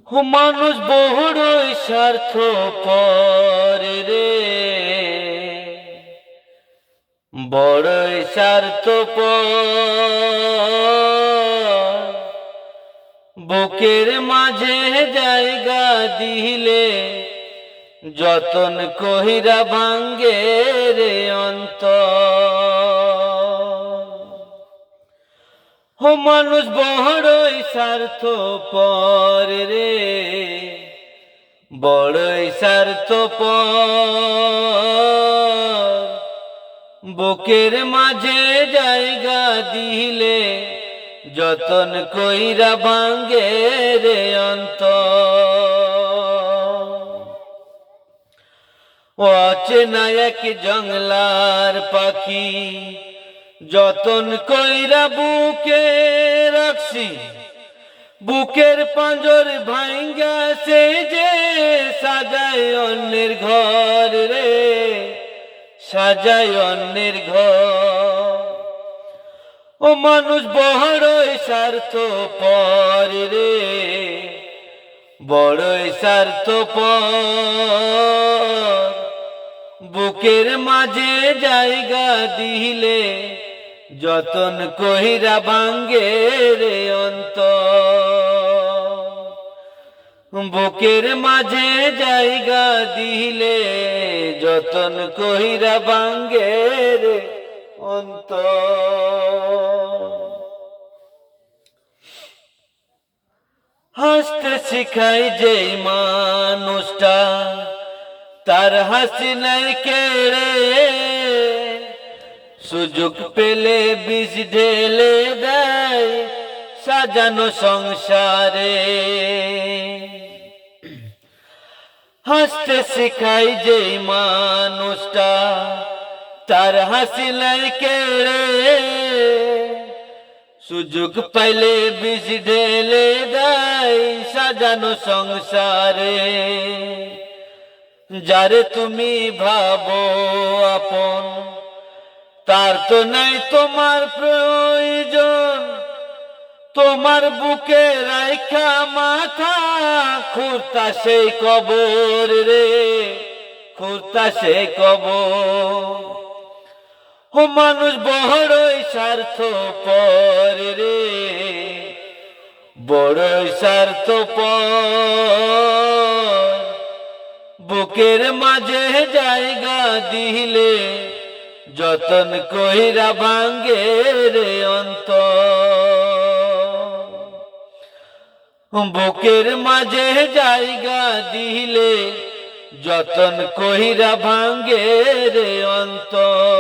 মানুষ বহুড়ই স্বার্থপর রে, বড়ই স্বার্থপর। বুকের মাঝে জায়গা দিলে যতন কহিরা ভাঙ্গে রে অন্তর। মানুষ বড়ই স্বার্থপর রে, বড়ই স্বার্থপর। বুকের মাঝে জায়গা দিলে যতন কইরা ভাঙ্গে রে অন্তর। অচেনা এক জংলার পাখি যতন কইরা বুকে রাখছি, বুকের পাঁজর ভাঙ্গা সে যে সাজায় অন্যের ঘর রে, সাজায় অন্যের ঘর। মানুষ বড়ই স্বার্থপর রে, বড়ই স্বার্থপর। বুকের মাঝে জায়গা দিলে যতন কহিরা ভাঙ্গে রে অন্তর। বুকের মাঝে জায়গা দিলে যতন কহিরা ভাঙ্গে রে অন্তর। হাসতে শিখাই যেই মানুষটা তার হাসি নাই কেড়ে, সুযোগ পেলে বিষ ঢেলে দেয় সাজানো সংসারে। হাসতে শিখাই যেই মানুষটা তার হাসি নাই কেড়ে, সুযোগ পাইলে বিষ ঢেলে দেয় সাজানো সংসারে। যারে তুমি ভাবো আপন তার তো নাই তোমার প্রয়োজন, তোমার বুকে রাইখা মাথা খুঁড়তা সেই কবর রে, খুঁড়তা সেই কবর। মানুষ বড়ই স্বার্থপর রে, বড়ই স্বার্থপর। বুকের মাঝে জায়গা দিলে যতন কইরা ভাঙ্গে রে অন্তর। বুকের মাঝে জায়গা দিলে যতন কইরা ভাঙ্গে রে অন্তর।